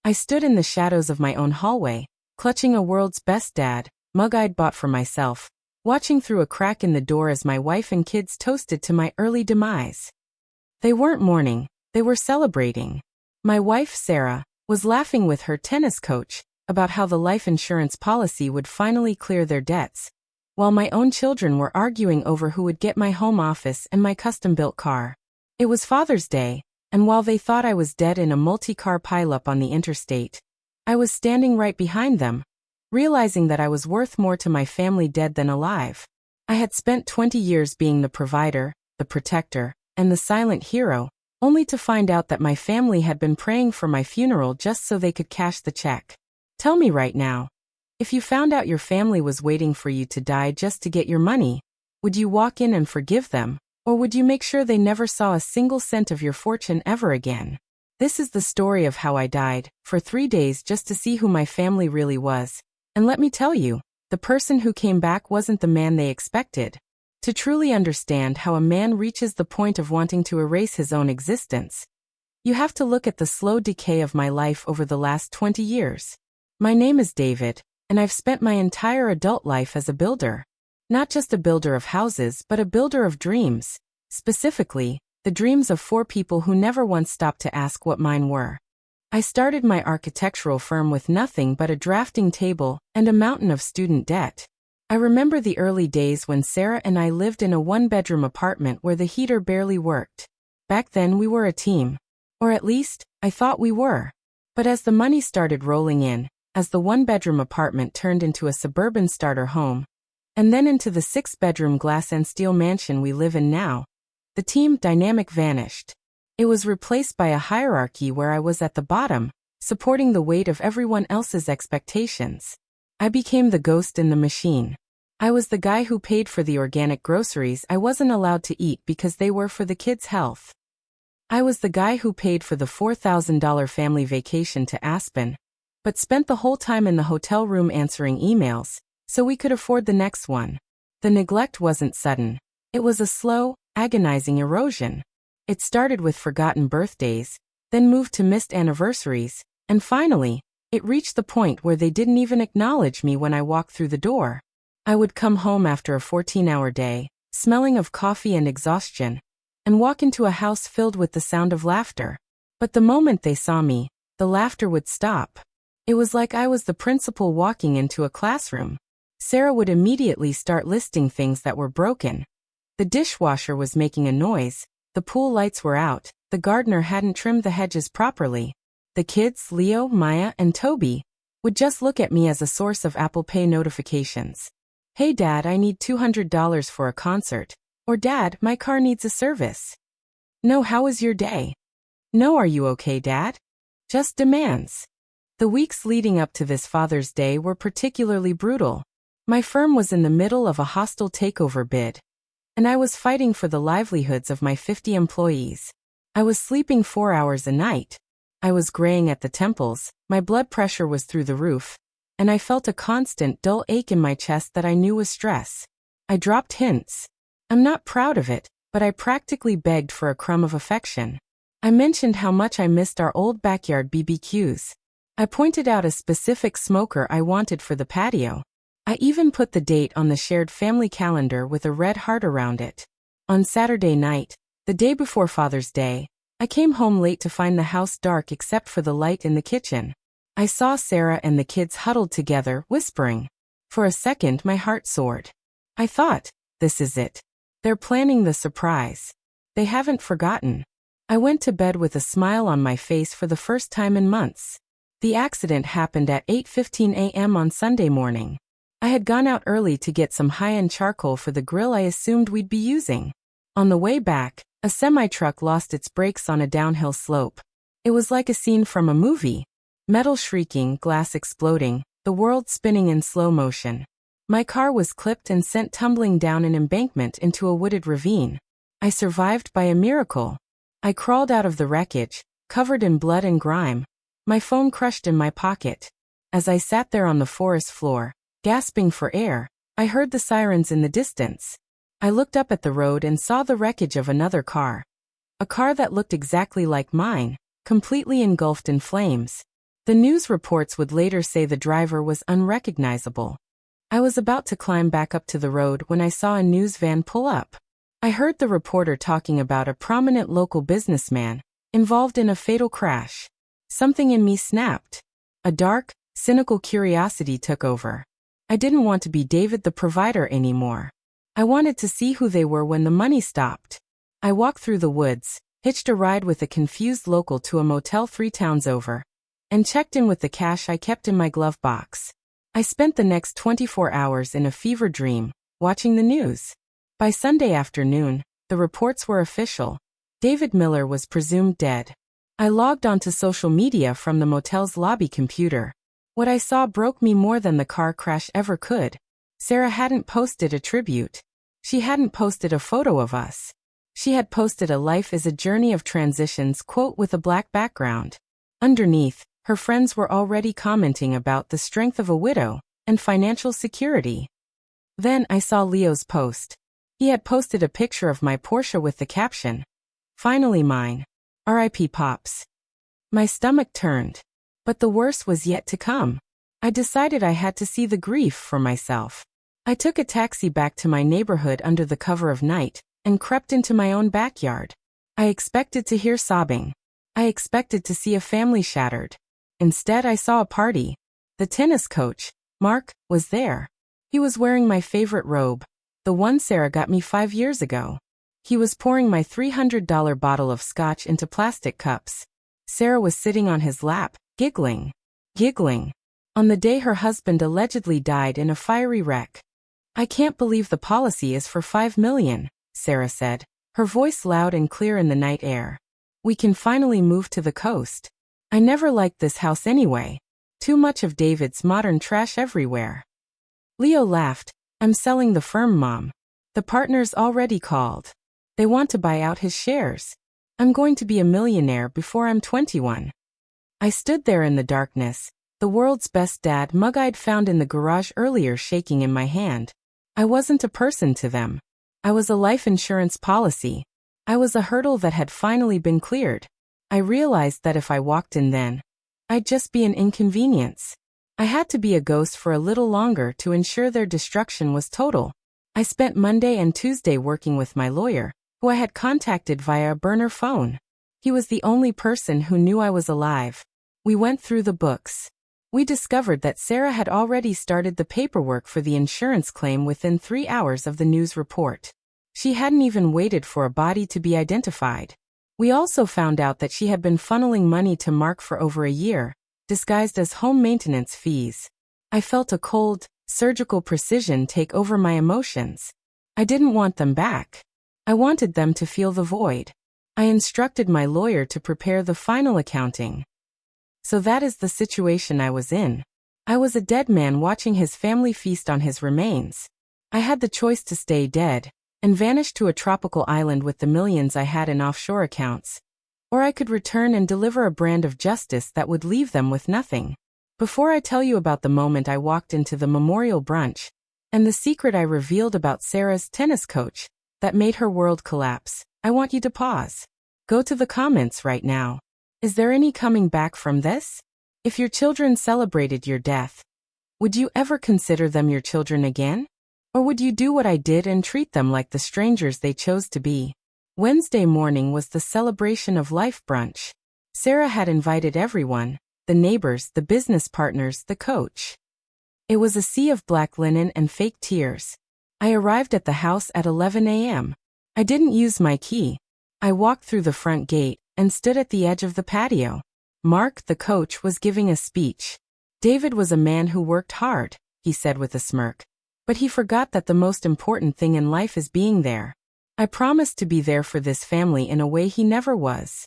I stood in the shadows of my own hallway, clutching a world's best dad mug I'd bought for myself, watching through a crack in the door as my wife and kids toasted to my early demise. They weren't mourning, they were celebrating. My wife, Sarah, was laughing with her tennis coach about how the life insurance policy would finally clear their debts, while my own children were arguing over who would get my home office and my custom-built car. It was Father's Day, and while they thought I was dead in a multi-car pileup on the interstate, I was standing right behind them, realizing that I was worth more to my family dead than alive. I had spent 20 years being the provider, the protector, and the silent hero, only to find out that my family had been praying for my funeral just so they could cash the check. Tell me right now, if you found out your family was waiting for you to die just to get your money, would you walk in and forgive them, or would you make sure they never saw a single cent of your fortune ever again? This is the story of how I died, for 3 days just to see who my family really was. And let me tell you, the person who came back wasn't the man they expected. To truly understand how a man reaches the point of wanting to erase his own existence, you have to look at the slow decay of my life over the last 20 years. My name is David, and I've spent my entire adult life as a builder. Not just a builder of houses, but a builder of dreams. Specifically, the dreams of 4 people who never once stopped to ask what mine were. I started my architectural firm with nothing but a drafting table and a mountain of student debt. I remember the early days when Sarah and I lived in a 1-bedroom apartment where the heater barely worked. Back then we were a team. Or at least, I thought we were. But as the money started rolling in, as the 1-bedroom apartment turned into a suburban starter home, and then into the 6-bedroom glass and steel mansion we live in now, the team dynamic vanished. It was replaced by a hierarchy where I was at the bottom, supporting the weight of everyone else's expectations. I became the ghost in the machine. I was the guy who paid for the organic groceries I wasn't allowed to eat because they were for the kids' health. I was the guy who paid for the $4,000 family vacation to Aspen, but spent the whole time in the hotel room answering emails, so we could afford the next one. The neglect wasn't sudden. It was a slow, agonizing erosion. It started with forgotten birthdays, then moved to missed anniversaries, and finally, it reached the point where they didn't even acknowledge me when I walked through the door. I would come home after a 14-hour day, smelling of coffee and exhaustion, and walk into a house filled with the sound of laughter. But the moment they saw me, the laughter would stop. It was like I was the principal walking into a classroom. Sarah would immediately start listing things that were broken. The dishwasher was making a noise, the pool lights were out, the gardener hadn't trimmed the hedges properly. The kids, Leo, Maya, and Toby, would just look at me as a source of Apple Pay notifications. Hey Dad, I need $200 for a concert. Or Dad, my car needs a service. No, how was your day? No, are you okay, Dad? Just demands. The weeks leading up to this Father's Day were particularly brutal. My firm was in the middle of a hostile takeover bid, and I was fighting for the livelihoods of my 50 employees. I was sleeping 4 hours a night. I was graying at the temples, my blood pressure was through the roof, and I felt a constant dull ache in my chest that I knew was stress. I dropped hints. I'm not proud of it, but I practically begged for a crumb of affection. I mentioned how much I missed our old backyard BBQs. I pointed out a specific smoker I wanted for the patio. I even put the date on the shared family calendar with a red heart around it. On Saturday night, the day before Father's Day, I came home late to find the house dark except for the light in the kitchen. I saw Sarah and the kids huddled together, whispering. For a second, my heart soared. I thought, this is it. They're planning the surprise. They haven't forgotten. I went to bed with a smile on my face for the first time in months. The accident happened at 8:15 a.m. on Sunday morning. I had gone out early to get some high-end charcoal for the grill I assumed we'd be using. On the way back, a semi-truck lost its brakes on a downhill slope. It was like a scene from a movie. Metal shrieking, glass exploding, the world spinning in slow motion. My car was clipped and sent tumbling down an embankment into a wooded ravine. I survived by a miracle. I crawled out of the wreckage, covered in blood and grime, my phone crushed in my pocket. As I sat there on the forest floor, gasping for air, I heard the sirens in the distance. I looked up at the road and saw the wreckage of another car. A car that looked exactly like mine, completely engulfed in flames. The news reports would later say the driver was unrecognizable. I was about to climb back up to the road when I saw a news van pull up. I heard the reporter talking about a prominent local businessman involved in a fatal crash. Something in me snapped. A dark, cynical curiosity took over. I didn't want to be David the provider anymore. I wanted to see who they were when the money stopped. I walked through the woods, hitched a ride with a confused local to a motel 3 towns over, and checked in with the cash I kept in my glove box. I spent the next 24 hours in a fever dream, watching the news. By Sunday afternoon, the reports were official. David Miller was presumed dead. I logged onto social media from the motel's lobby computer. What I saw broke me more than the car crash ever could. Sarah hadn't posted a tribute. She hadn't posted a photo of us. She had posted a "Life is a journey of transitions" quote with a black background. Underneath, her friends were already commenting about the strength of a widow and financial security. Then I saw Leo's post. He had posted a picture of my Porsche with the caption, "Finally mine. R.I.P. Pops." My stomach turned. But the worst was yet to come. I decided I had to see the grief for myself. I took a taxi back to my neighborhood under the cover of night and crept into my own backyard. I expected to hear sobbing. I expected to see a family shattered. Instead, I saw a party. The tennis coach, Mark, was there. He was wearing my favorite robe, the one Sarah got me 5 years ago. He was pouring my $300 bottle of scotch into plastic cups. Sarah was sitting on his lap, giggling. On the day her husband allegedly died in a fiery wreck. "I can't believe the policy is for $5 million, Sarah said, her voice loud and clear in the night air. "We can finally move to the coast. I never liked this house anyway. Too much of David's modern trash everywhere." Leo laughed. "I'm selling the firm, Mom. The partners already called. They want to buy out his shares. I'm going to be a millionaire before I'm 21. I stood there in the darkness, the world's best dad mug I'd found in the garage earlier shaking in my hand. I wasn't a person to them. I was a life insurance policy. I was a hurdle that had finally been cleared. I realized that if I walked in then, I'd just be an inconvenience. I had to be a ghost for a little longer to ensure their destruction was total. I spent Monday and Tuesday working with my lawyer, who I had contacted via a burner phone. He was the only person who knew I was alive. We went through the books. We discovered that Sarah had already started the paperwork for the insurance claim within 3 hours of the news report. She hadn't even waited for a body to be identified. We also found out that she had been funneling money to Mark for over a year, disguised as home maintenance fees. I felt a cold, surgical precision take over my emotions. I didn't want them back. I wanted them to feel the void. I instructed my lawyer to prepare the final accounting. So that is the situation I was in. I was a dead man watching his family feast on his remains. I had the choice to stay dead and vanish to a tropical island with the millions I had in offshore accounts, or I could return and deliver a brand of justice that would leave them with nothing. Before I tell you about the moment I walked into the memorial brunch and the secret I revealed about Sarah's tennis coach that made her world collapse, I want you to pause. Go to the comments right now. Is there any coming back from this? If your children celebrated your death, would you ever consider them your children again? Or would you do what I did and treat them like the strangers they chose to be? Wednesday morning was the celebration of life brunch. Sarah had invited everyone, the neighbors, the business partners, the coach. It was a sea of black linen and fake tears. I arrived at the house at 11 a.m. I didn't use my key. I walked through the front gate and stood at the edge of the patio. Mark, the coach, was giving a speech. David was a man who worked hard, he said with a smirk. But he forgot that the most important thing in life is being there. I promised to be there for this family in a way he never was.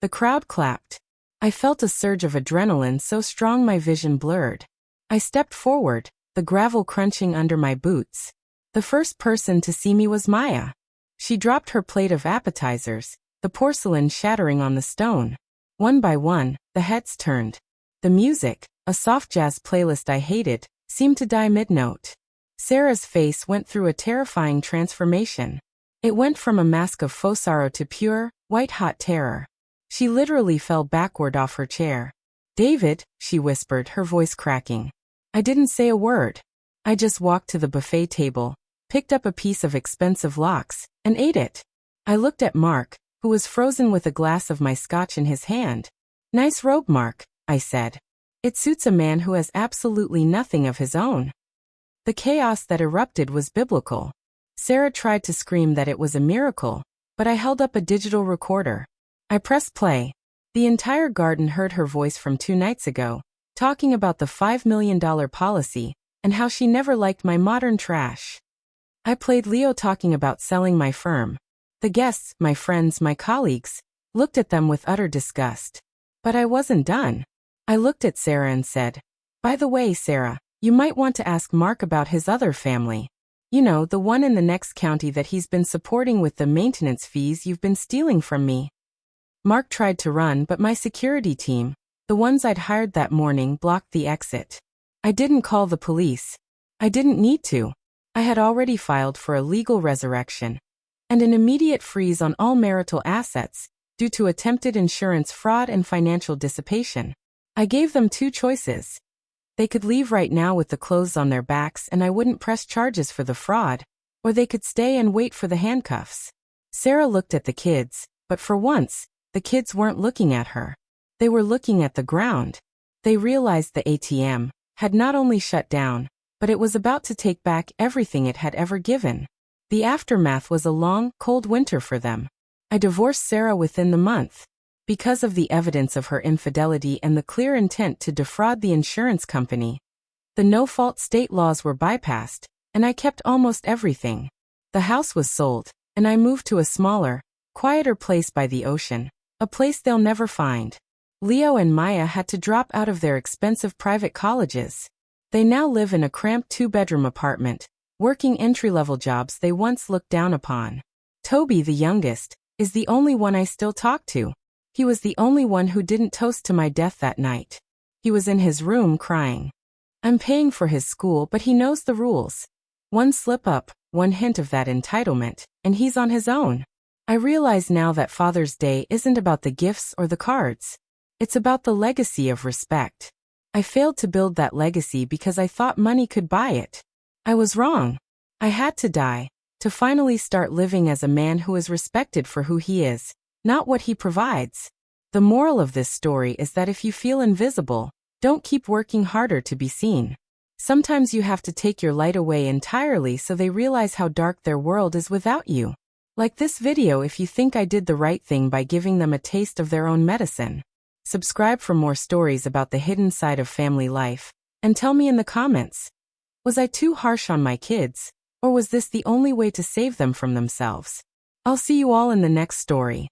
The crowd clapped. I felt a surge of adrenaline so strong my vision blurred. I stepped forward, the gravel crunching under my boots. The first person to see me was Maya. She dropped her plate of appetizers, the porcelain shattering on the stone. One by one, the heads turned. The music, a soft jazz playlist I hated, seemed to die mid-note. Sarah's face went through a terrifying transformation. It went from a mask of faux sorrow to pure, white-hot terror. She literally fell backward off her chair. David, she whispered, her voice cracking. I didn't say a word. I just walked to the buffet table, picked up a piece of expensive lox, and ate it. I looked at Mark, who was frozen with a glass of my scotch in his hand. Nice robe, Mark, I said. It suits a man who has absolutely nothing of his own. The chaos that erupted was biblical. Sarah tried to scream that it was a miracle, but I held up a digital recorder. I pressed play. The entire garden heard her voice from 2 nights ago, talking about the $5 million policy and how she never liked my modern trash. I played Leo talking about selling my firm. The guests, my friends, my colleagues, looked at them with utter disgust. But I wasn't done. I looked at Sarah and said, by the way, Sarah, you might want to ask Mark about his other family. You know, the one in the next county that he's been supporting with the maintenance fees you've been stealing from me. Mark tried to run, but my security team, the ones I'd hired that morning, blocked the exit. I didn't call the police. I didn't need to. I had already filed for a legal resurrection and an immediate freeze on all marital assets due to attempted insurance fraud and financial dissipation. I gave them 2 choices. They could leave right now with the clothes on their backs and I wouldn't press charges for the fraud, or they could stay and wait for the handcuffs. Sarah looked at the kids, but for once, the kids weren't looking at her. They were looking at the ground. They realized the ATM had not only shut down, but it was about to take back everything it had ever given. The aftermath was a long, cold winter for them. I divorced Sarah within the month. Because of the evidence of her infidelity and the clear intent to defraud the insurance company, the no-fault state laws were bypassed, and I kept almost everything. The house was sold, and I moved to a smaller, quieter place by the ocean, a place they'll never find. Leo and Maya had to drop out of their expensive private colleges. They now live in a cramped 2-bedroom apartment, working entry-level jobs they once looked down upon. Toby, the youngest, is the only one I still talk to. He was the only one who didn't toast to my death that night. He was in his room crying. I'm paying for his school, but he knows the rules. One slip-up, one hint of that entitlement, and he's on his own. I realize now that Father's Day isn't about the gifts or the cards. It's about the legacy of respect. I failed to build that legacy because I thought money could buy it. I was wrong. I had to die, to finally start living as a man who is respected for who he is, not what he provides. The moral of this story is that if you feel invisible, don't keep working harder to be seen. Sometimes you have to take your light away entirely so they realize how dark their world is without you. Like this video if you think I did the right thing by giving them a taste of their own medicine. Subscribe for more stories about the hidden side of family life, and tell me in the comments, was I too harsh on my kids, or was this the only way to save them from themselves? I'll see you all in the next story.